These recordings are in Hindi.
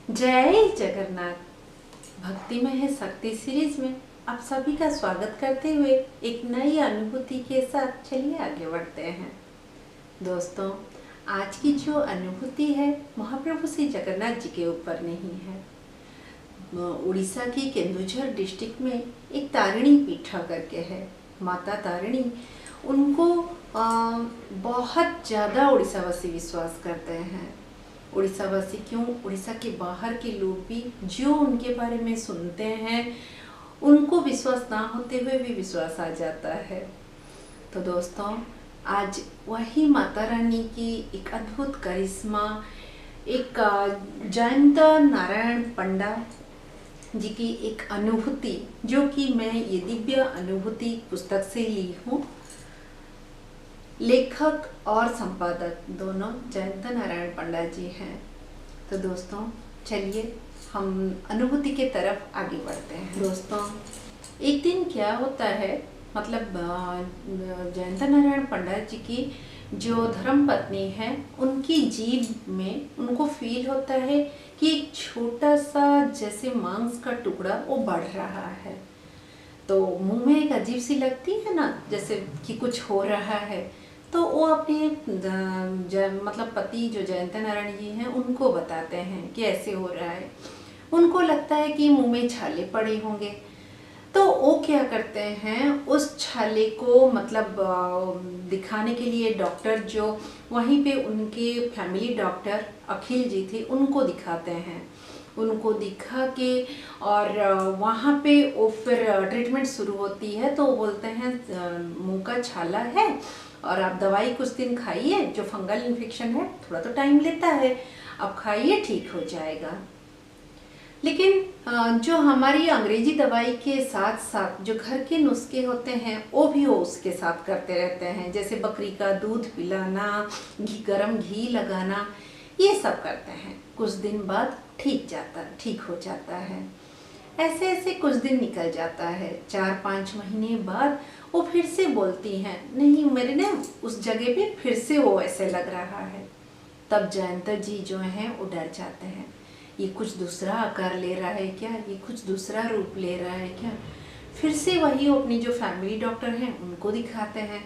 जय जगन्नाथ। भक्ति में है शक्ति सीरीज में आप सभी का स्वागत करते हुए एक नई अनुभूति के साथ चलिए आगे बढ़ते हैं। दोस्तों, आज की जो अनुभूति है महाप्रभु श्री जगन्नाथ जी के ऊपर नहीं है। उड़ीसा की केंदुझर डिस्ट्रिक्ट में एक तारिणी पीठा करके है, माता तारिणी। उनको बहुत ज़्यादा उड़ीसावासी विश्वास करते हैं। उड़ीसावासी क्यों, उड़ीसा के बाहर के लोग भी जो उनके बारे में सुनते हैं उनको विश्वास ना होते हुए भी विश्वास आ जाता है। तो दोस्तों, आज वही माता रानी की एक अद्भुत करिश्मा, एक जयंत नारायण पंडा जी की एक अनुभूति, जो कि मैं ये दिव्य अनुभूति पुस्तक से ली हूँ। लेखक और संपादक दोनों जयंत नारायण पंडा जी हैं। तो दोस्तों, चलिए हम अनुभूति के तरफ आगे बढ़ते हैं। दोस्तों, एक दिन क्या होता है, मतलब जयंत नारायण पंडा जी की जो धर्म पत्नी है, उनकी जीभ में उनको फील होता है कि एक छोटा सा जैसे मांस का टुकड़ा वो बढ़ रहा है। तो मुंह में एक अजीब सी लगती है ना, जैसे कि कुछ हो रहा है। तो वो अपने मतलब पति जो जयंत नारायण जी हैं उनको बताते हैं कि ऐसे हो रहा है। उनको लगता है कि मुंह में छाले पड़े होंगे। तो वो क्या करते हैं, उस छाले को मतलब दिखाने के लिए डॉक्टर जो वहीं पे उनके फैमिली डॉक्टर अखिल जी थे उनको दिखाते हैं। उनको दिखा के और वहाँ पे वो फिर ट्रीटमेंट शुरू होती है। तो बोलते हैं मुंह का छाला है और आप दवाई कुछ दिन खाइए, जो फंगल इन्फेक्शन है थोड़ा तो टाइम लेता है, आप खाइए ठीक हो जाएगा। लेकिन जो हमारी अंग्रेजी दवाई के साथ साथ जो घर के नुस्खे होते हैं वो भी वो उसके साथ करते रहते हैं, जैसे बकरी का दूध पिलाना, गरम घी लगाना, ये सब करते हैं। कुछ दिन बाद ठीक हो जाता है। ऐसे ऐसे कुछ दिन निकल जाता है। 4-5 महीने बाद वो फिर से बोलती हैं, नहीं मेरे ने उस जगह पे फिर से वो ऐसे लग रहा है। तब जयंत जी जो हैं वो डर जाते हैं, ये कुछ दूसरा आकार ले रहा है क्या, ये कुछ दूसरा रूप ले रहा है क्या। फिर से वही अपनी जो फैमिली डॉक्टर हैं उनको दिखाते हैं।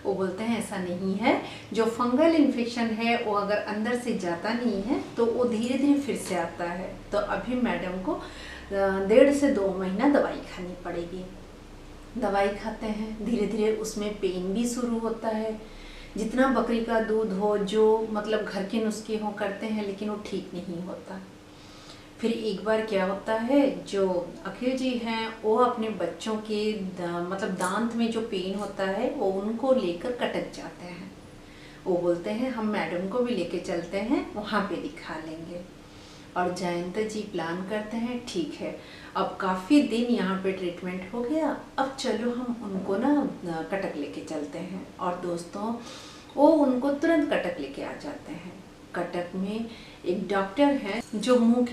वो बोलते हैं ऐसा नहीं है, जो फंगल इन्फेक्शन है वो अगर अंदर से जाता नहीं है तो वो धीरे धीरे फिर से आता है। तो अभी मैडम को 1.5 से 2 महीना दवाई खानी पड़ेगी। दवाई खाते हैं, धीरे धीरे उसमें पेन भी शुरू होता है। जितना बकरी का दूध हो, जो मतलब घर के नुस्खे हो करते हैं, लेकिन वो ठीक नहीं होता। फिर एक बार क्या होता है, जो अखिल जी हैं वो अपने बच्चों के मतलब दांत में जो पेन होता है वो उनको लेकर कटक जाते हैं। वो बोलते हैं हम मैडम को भी लेके चलते हैं, वहाँ पे दिखा लेंगे। और जयंत जी प्लान करते हैं, ठीक है अब काफ़ी दिन यहाँ पे ट्रीटमेंट हो गया, अब चलो हम उनको ना कटक लेके चलते हैं। और दोस्तों, वो उनको तुरंत कटक लेके आ जाते हैं। कटक में एक डॉक्टर हैं जो मुंह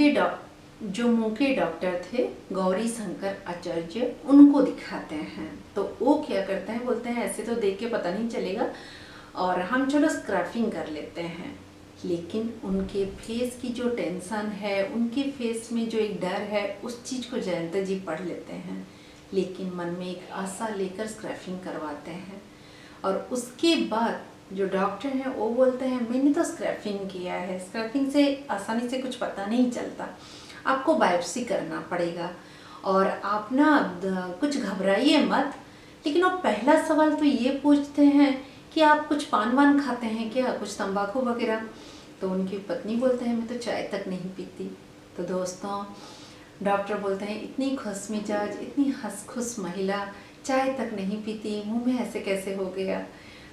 के डॉक्टर थे, गौरी शंकर आचार्य, उनको दिखाते हैं। तो वो क्या करते हैं, बोलते हैं ऐसे तो देख के पता नहीं चलेगा और हम चलो स्क्रैपिंग कर लेते हैं। लेकिन उनके फेस की जो टेंशन है, उनके फेस में जो एक डर है, उस चीज़ को जयंत जी पढ़ लेते हैं। लेकिन मन में एक आशा लेकर स्क्रैपिंग करवाते हैं। और उसके बाद जो डॉक्टर हैं वो बोलते हैं मैंने तो स्क्रैपिंग किया है, स्क्रैपिंग से आसानी से कुछ पता नहीं चलता, आपको बायोप्सी करना पड़ेगा और आप ना कुछ घबराइए मत। लेकिन वो पहला सवाल तो ये पूछते हैं कि आप कुछ पान वान खाते हैं क्या, कुछ तंबाकू वगैरह। तो उनकी पत्नी बोलते हैं मैं तो चाय तक नहीं पीती। तो दोस्तों, डॉक्टर बोलते हैं इतनी खुश मिजाज, इतनी हंसखुश महिला चाय तक नहीं पीती, मुंह में ऐसे कैसे हो गया।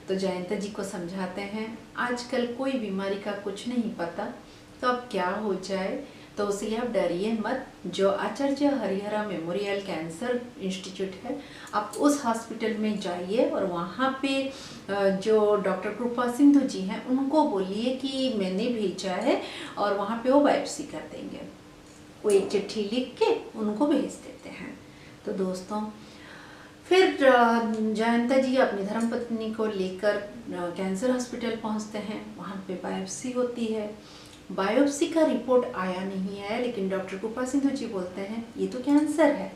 तो जयंत जी को समझाते हैं आजकल कोई बीमारी का कुछ नहीं पता, तो अब क्या हो जाए, तो उसलिए आप डरिए मत। जो आचार्य हरिहरा मेमोरियल कैंसर इंस्टीट्यूट है, आप उस हॉस्पिटल में जाइए और वहाँ पे जो डॉक्टर कृपा सिंधु जी हैं उनको बोलिए कि मैंने भेजा है और वहाँ पे वो बायोप्सी कर देंगे। वो एक चिट्ठी लिख के उनको भेज देते हैं। तो दोस्तों, फिर जयंत जी अपनी धर्मपत्नी को लेकर कैंसर हॉस्पिटल पहुंचते हैं। वहाँ पे बायोप्सी होती है। बायोप्सी का रिपोर्ट आया नहीं है, लेकिन डॉक्टर कृपा सिंधु जी बोलते हैं ये तो कैंसर है,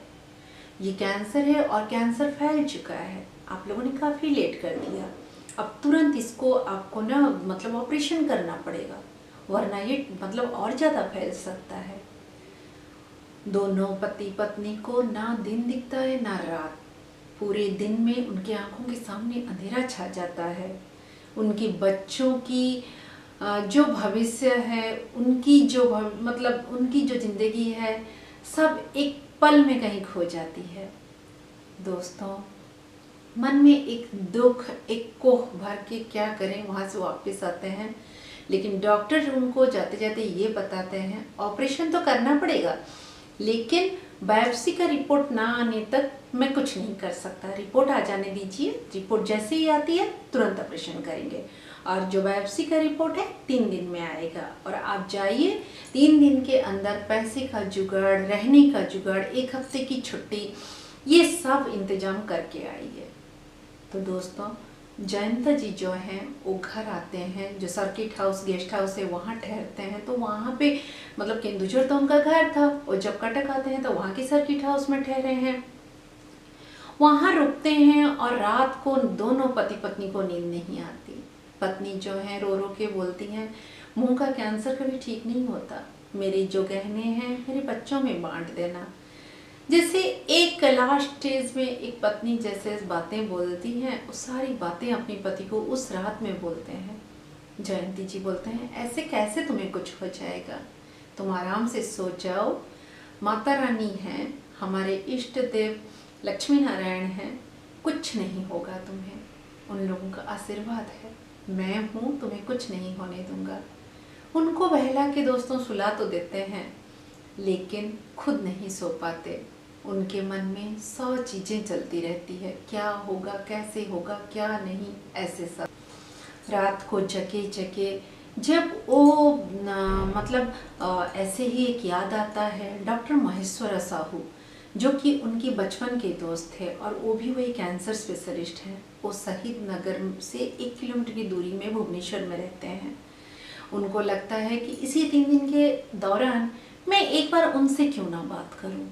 ये कैंसर है और कैंसर फैल चुका है, आप लोगों ने काफ़ी लेट कर दिया, अब तुरंत इसको आपको ना मतलब ऑपरेशन करना पड़ेगा, वरना ये मतलब और ज़्यादा फैल सकता है। दोनों पति पत्नी को ना दिन दिखता है ना रात, पूरे दिन में उनकी आंखों के सामने अंधेरा छा जाता है। उनके बच्चों की जो भविष्य है, उनकी जो मतलब उनकी जो जिंदगी है, सब एक पल में कहीं खो जाती है। दोस्तों, मन में एक दुख, एक कोह भर के क्या करें, वहाँ से वापस आते हैं, लेकिन डॉक्टर उनको जाते जाते ये बताते हैं ऑपरेशन तो करना पड़ेगा, लेकिन बायोप्सी का रिपोर्ट ना आने तक मैं कुछ नहीं कर सकता, रिपोर्ट आ जाने दीजिए, रिपोर्ट जैसे ही आती है तुरंत ऑपरेशन करेंगे। और जो बायोप्सी का रिपोर्ट है 3 दिन में आएगा, और आप जाइए 3 दिन के अंदर पैसे का जुगाड़, रहने का जुगाड़, 1 हफ्ते की छुट्टी, ये सब इंतजाम करके आइए। तो दोस्तों, जयंता जी जो हैं वो घर आते हैं, जो सर्किट हाउस गेस्ट हाउस है वहाँ ठहरते हैं, तो वहाँ पे मतलब केंदुझर तो उनका घर था, और जब कटक आते हैं तो वहाँ के सर्किट हाउस में ठहरे हैं, वहाँ रुकते हैं, और रात को दोनों पति पत्नी को नींद नहीं आती। पत्नी जो है रो रो के बोलती हैं मुंह का कैंसर कभी ठीक नहीं होता, मेरे जो गहने हैं मेरे बच्चों में बांट देना। जैसे एक लास्ट स्टेज में एक पत्नी जैसे बातें बोलती हैं, वो सारी बातें अपने पति को उस रात में बोलते हैं। जयंती जी बोलते हैं ऐसे कैसे तुम्हें कुछ हो जाएगा, तुम आराम से सो जाओ, माता रानी हैं, हमारे इष्ट देव लक्ष्मी नारायण हैं, कुछ नहीं होगा तुम्हें, उन लोगों का आशीर्वाद है, मैं हूँ, तुम्हें कुछ नहीं होने दूंगा। उनको बहला के दोस्तों सुला तो देते हैं, लेकिन खुद नहीं सो पाते, उनके मन में 100 चीज़ें चलती रहती है, क्या होगा, कैसे होगा, क्या नहीं, ऐसे सब। रात को जगे जगे जब वो मतलब ऐसे ही एक याद आता है, डॉक्टर महेश्वर साहू जो कि उनकी बचपन के दोस्त थे, और वो भी वही कैंसर स्पेशलिस्ट हैं, वो शहीद नगर से 1 किलोमीटर की दूरी में भुवनेश्वर में रहते हैं। उनको लगता है कि इसी 3 दिन के दौरान मैं एक बार उनसे क्यों ना बात करूं।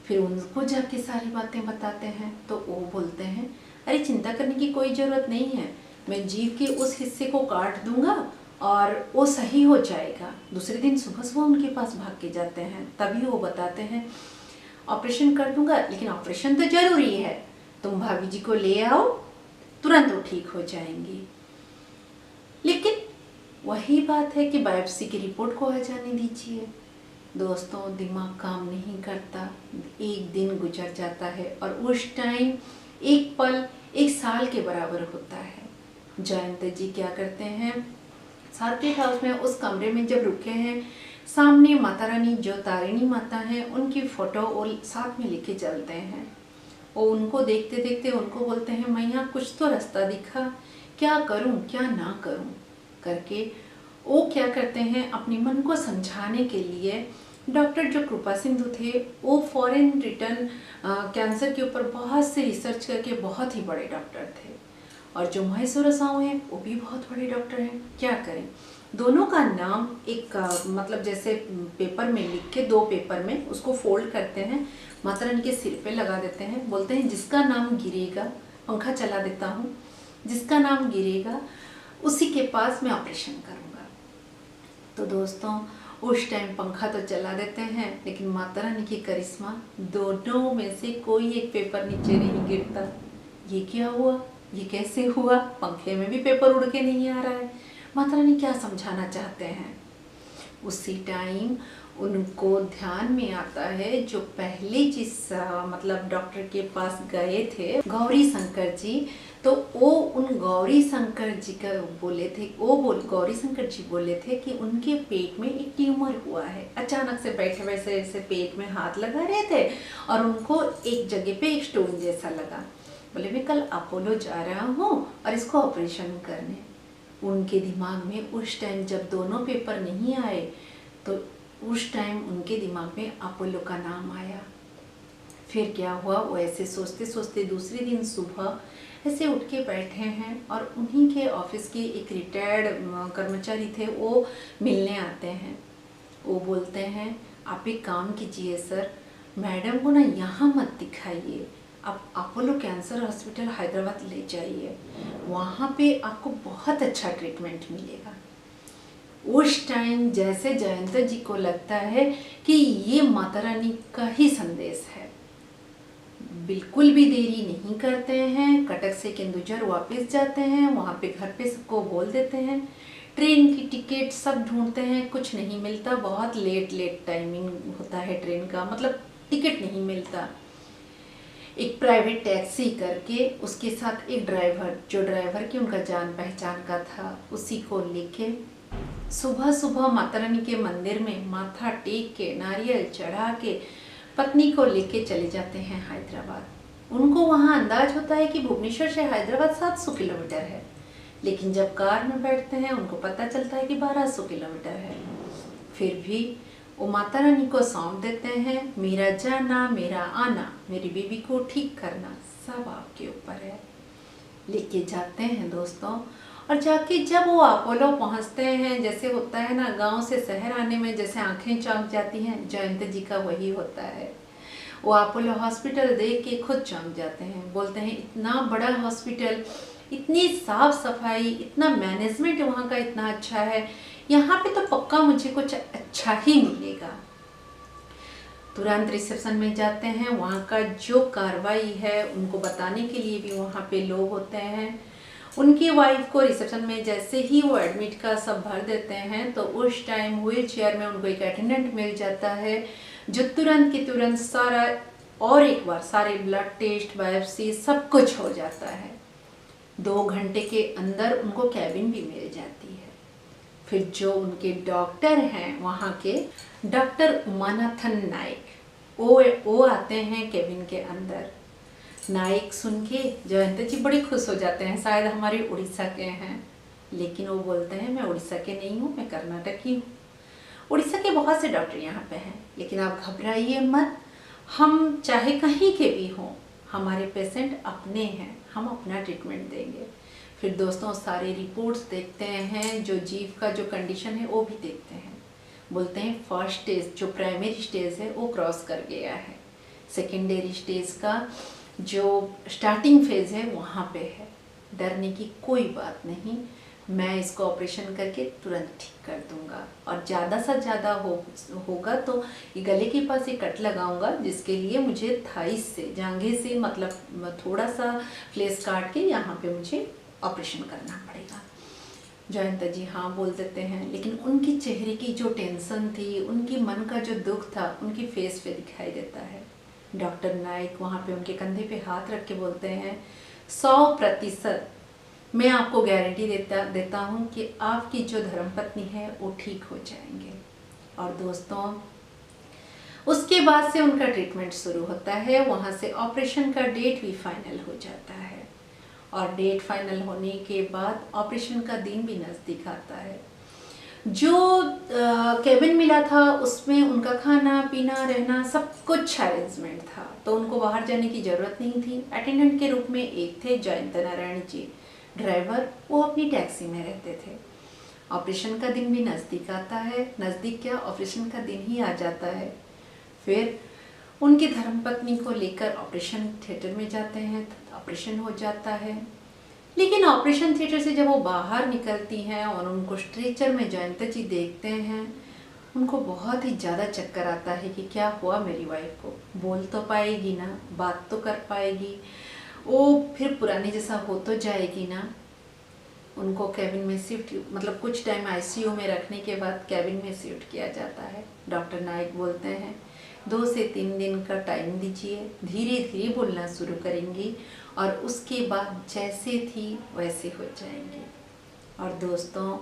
फिर उनको जाके सारी बातें बताते हैं, तो वो बोलते हैं अरे चिंता करने की कोई ज़रूरत नहीं है, मैं जीभ के उस हिस्से को काट दूंगा और वो सही हो जाएगा। दूसरे दिन सुबह सुबह उनके पास भाग के जाते हैं, तभी वो बताते हैं ऑपरेशन कर दूंगा, लेकिन ऑपरेशन तो ज़रूरी है, तुम भाभी जी को ले आओ, तुरंत वो ठीक हो जाएंगी। लेकिन वही बात है कि बायोप्सी की रिपोर्ट को आ जाने दीजिए। दोस्तों, दिमाग काम नहीं करता, एक दिन गुजर जाता है, और उस टाइम एक पल 1 साल के बराबर होता है। जयंत जी क्या करते हैं, सर्किट हाउस में उस कमरे में जब रुके हैं, सामने माता रानी जो तारिणी माता हैं उनकी फ़ोटो वो साथ में लेके चलते हैं। वो उनको देखते देखते उनको बोलते हैं मैया कुछ तो रास्ता दिखा, क्या करूं क्या ना करूं करके वो क्या करते हैं, अपने मन को समझाने के लिए डॉक्टर जो कृपा सिंधु थे वो फॉरेन रिटर्न कैंसर के ऊपर बहुत से रिसर्च करके बहुत ही बड़े डॉक्टर थे, और जो महेश्वर साहू हैं वो भी बहुत बड़े डॉक्टर हैं। क्या करें, दोनों का नाम एक मतलब जैसे पेपर में लिख के 2 पेपर में उसको फोल्ड करते हैं, माता रानी के सिर पे लगा देते हैं, बोलते हैं जिसका नाम गिरेगा, पंखा चला देता हूँ, जिसका नाम गिरेगा उसी के पास मैं ऑपरेशन करूँगा। तो दोस्तों, उस टाइम पंखा तो चला देते हैं, लेकिन माता रानी की करिश्मा, दोनों में से कोई एक पेपर नीचे नहीं गिरता। ये क्या हुआ, ये कैसे हुआ, पंखे में भी पेपर उड़ के नहीं आ रहा है, माता रानी क्या समझाना चाहते हैं। उसी टाइम उनको ध्यान में आता है जो पहले जिस मतलब डॉक्टर के पास गए थे गौरी शंकर जी, तो वो उन गौरी शंकर जी का बोले थे, गौरी शंकर जी बोले थे कि उनके पेट में एक ट्यूमर हुआ है। अचानक से बैठे वैसे ऐसे पेट में हाथ लगा रहे थे और उनको एक जगह पे एक स्टोन जैसा लगा, बोले मैं कल अपोलो जा रहा हूँ और इसको ऑपरेशन करने। उनके दिमाग में उस टाइम जब दोनों पेपर नहीं आए तो उस टाइम उनके दिमाग में अपोलो का नाम आया। फिर क्या हुआ, वो ऐसे सोचते सोचते दूसरे दिन सुबह ऐसे उठ के बैठे हैं और उन्हीं के ऑफिस के एक रिटायर्ड कर्मचारी थे, वो मिलने आते हैं। वो बोलते हैं आप एक काम कीजिए सर, मैडम को ना यहाँ मत दिखाइए, आप अपोलो कैंसर हॉस्पिटल हैदराबाद ले जाइए, वहाँ पे आपको बहुत अच्छा ट्रीटमेंट मिलेगा। उस टाइम जैसे जयंत जी को लगता है कि ये माता रानी का ही संदेश है, बिल्कुल भी देरी नहीं करते हैं, कटक से केंदुझर वापस जाते हैं, वहाँ पे घर पे सबको बोल देते हैं, ट्रेन की टिकट सब ढूंढते हैं, कुछ नहीं मिलता, बहुत लेट टाइमिंग होता है ट्रेन का, मतलब टिकट नहीं मिलता। एक प्राइवेट टैक्सी करके उसके साथ एक ड्राइवर, जो ड्राइवर की उनका जान पहचान का था, उसी को लेके सुबह सुबह माता रानी के मंदिर में माथा टेक के नारियल चढ़ा के पत्नी को लेके चले जाते हैं हैदराबाद। उनको वहाँ अंदाज होता है कि भुवनेश्वर से हैदराबाद 700 किलोमीटर है, लेकिन जब कार में बैठते हैं उनको पता चलता है कि 1200 किलोमीटर है। फिर भी वो माता रानी को सौंप देते हैं, मेरा जाना मेरा आना, मेरी बीवी को ठीक करना सब आपके ऊपर है। लेके जाते हैं दोस्तों, और जाके जब वो अपोलो पहुंचते हैं, जैसे होता है ना गांव से शहर आने में जैसे आंखें चौंक जाती हैं, जयंत जी का वही होता है। वो अपोलो हॉस्पिटल देख के खुद चौंक जाते हैं, बोलते हैं इतना बड़ा हॉस्पिटल, इतनी साफ सफाई, इतना मैनेजमेंट वहाँ का इतना अच्छा है, यहाँ पे तो पक्का मुझे कुछ अच्छा ही मिलेगा। तुरंत रिसेप्शन में जाते हैं, वहाँ का जो कार्रवाई है उनको बताने के लिए भी वहाँ पे लोग होते हैं। उनकी वाइफ को रिसेप्शन में जैसे ही वो एडमिट का सब भर देते हैं, तो उस टाइम व्हील चेयर में उनको एक अटेंडेंट मिल जाता है, जो तुरंत के तुरंत सारा और एक बार सारे ब्लड टेस्ट, बायोप्सी सब कुछ हो जाता है। 2 घंटे के अंदर उनको कैबिन भी मिल जाती है। फिर जो उनके डॉक्टर हैं वहाँ के डॉक्टर उमानाथन नाइक, वो आते हैं कैबिन के अंदर। नाइक सुन के जयंत जी बड़े खुश हो जाते हैं, शायद हमारे उड़ीसा के हैं, लेकिन वो बोलते हैं मैं उड़ीसा के नहीं हूँ, मैं कर्नाटक की हूँ। उड़ीसा के बहुत से डॉक्टर यहाँ पे हैं, लेकिन आप घबराइए मत, हम चाहे कहीं के भी हों, हमारे पेशेंट अपने हैं, हम अपना ट्रीटमेंट देंगे। फिर दोस्तों सारे रिपोर्ट्स देखते हैं, जो जीव का जो कंडीशन है वो भी देखते हैं। बोलते हैं फर्स्ट स्टेज जो प्राइमरी स्टेज है वो क्रॉस कर गया है, सेकेंडरी स्टेज का जो स्टार्टिंग फेज है वहाँ पे है, डरने की कोई बात नहीं, मैं इसको ऑपरेशन करके तुरंत ठीक कर दूंगा, और ज़्यादा से ज़्यादा होगा तो ये गले के पास एक कट लगाऊंगा, जिसके लिए मुझे थाइस से, जांघे से मतलब थोड़ा सा फ्लेस काट के यहाँ पे मुझे ऑपरेशन करना पड़ेगा। जयंत जी हाँ बोल देते हैं, लेकिन उनकी चेहरे की जो टेंशन थी, उनकी मन का जो दुख था, उनकी फेस पे दिखाई देता है। डॉक्टर नाइक वहाँ पे उनके कंधे पे हाथ रख के बोलते हैं 100% मैं आपको गारंटी देता हूँ कि आपकी जो धर्मपत्नी है वो ठीक हो जाएंगे। और दोस्तों उसके बाद से उनका ट्रीटमेंट शुरू होता है, वहाँ से ऑपरेशन का डेट भी फाइनल हो जाता है, और डेट फाइनल होने के बाद ऑपरेशन का दिन भी नज़दीक आता है। जो केबिन मिला था उसमें उनका खाना पीना रहना सब कुछ अरेंजमेंट था, तो उनको बाहर जाने की ज़रूरत नहीं थी। अटेंडेंट के रूप में एक थे जयंत नारायण जी, ड्राइवर, वो अपनी टैक्सी में रहते थे। ऑपरेशन का दिन भी नज़दीक आता है, नज़दीक क्या ऑपरेशन का दिन ही आ जाता है। फिर उनकी धर्मपत्नी को लेकर ऑपरेशन थिएटर में जाते हैं, ऑपरेशन हो जाता है। लेकिन ऑपरेशन थिएटर से जब वो बाहर निकलती हैं और उनको स्ट्रेचर में जयंत जी देखते हैं, उनको बहुत ही ज़्यादा चक्कर आता है कि क्या हुआ मेरी वाइफ को, बोल तो पाएगी ना, बात तो कर पाएगी, वो फिर पुराने जैसा हो तो जाएगी ना। उनको कैबिन में शिफ्ट, मतलब कुछ टाइम आईसीयू में रखने के बाद कैबिन में शिफ्ट किया जाता है। डॉक्टर नाइक बोलते हैं 2 से 3 दिन का टाइम दीजिए, धीरे धीरे बोलना शुरू करेंगी और उसके बाद जैसे थी वैसे हो जाएंगी। और दोस्तों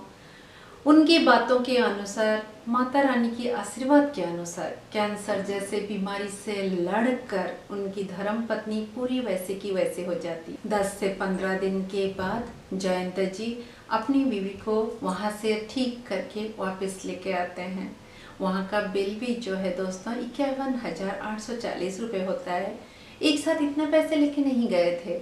उनकी बातों के अनुसार, माता रानी के आशीर्वाद के अनुसार, कैंसर जैसे बीमारी से लड़कर उनकी धर्मपत्नी पूरी वैसे की वैसे हो जाती। 10 से 15 दिन के बाद जयंत जी अपनी बीवी को वहाँ से ठीक करके वापस लेके आते हैं। वहाँ का बिल भी जो है दोस्तों 51,840 रुपये होता है। एक साथ इतने पैसे लेके नहीं गए थे,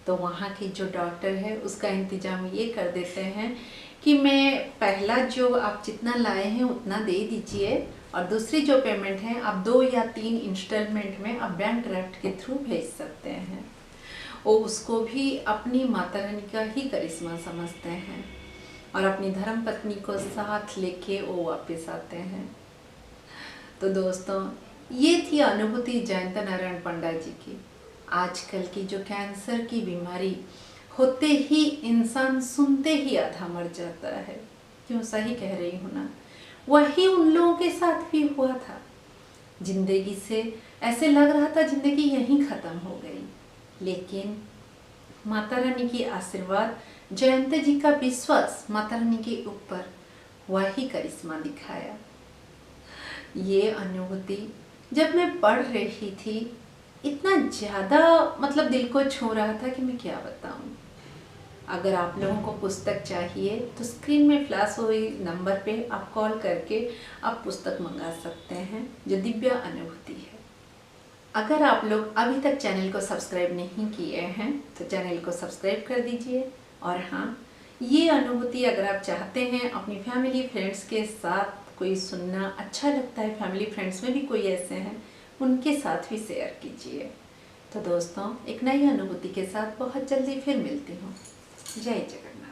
तो वहाँ की जो डॉक्टर है उसका इंतजाम ये कर देते हैं कि मैं पहला जो आप जितना लाए हैं उतना दे दीजिए, और दूसरी जो पेमेंट है आप 2 या 3 इंस्टॉलमेंट में आप बैंक ड्राफ्ट के थ्रू भेज सकते हैं। वो उसको भी अपनी माता रानी का ही करिश्मा समझते हैं और अपनी धर्म पत्नी को साथ लेके वो वापस आते हैं। तो दोस्तों ये थी अनुभूति जयंत नारायण पंडा जी की। आजकल की जो कैंसर की बीमारी होते ही इंसान सुनते ही आधा मर जाता है, क्यों, सही कह रही हूँ ना। वही उन लोगों के साथ भी हुआ था। जिंदगी से ऐसे लग रहा था जिंदगी यहीं खत्म हो गई, लेकिन माता रानी की आशीर्वाद, जयंत जी का विश्वास माता रानी के ऊपर, वही करिश्मा दिखाया। ये अनुभूति जब मैं पढ़ रही थी इतना ज़्यादा मतलब दिल को छू रहा था कि मैं क्या बताऊं। अगर आप लोगों को पुस्तक चाहिए तो स्क्रीन में फ्लैश हुई नंबर पे आप कॉल करके आप पुस्तक मंगा सकते हैं, जो दिव्य अनुभूति है। अगर आप लोग अभी तक चैनल को सब्सक्राइब नहीं किए हैं तो चैनल को सब्सक्राइब कर दीजिए। और हाँ, ये अनुभूति अगर आप चाहते हैं अपनी फैमिली फ्रेंड्स के साथ कोई सुनना अच्छा लगता है, फैमिली फ्रेंड्स में भी कोई ऐसे हैं, उनके साथ भी शेयर कीजिए। तो दोस्तों एक नई अनुभूति के साथ बहुत जल्दी फिर मिलती हूँ। जय जगन्नाथ।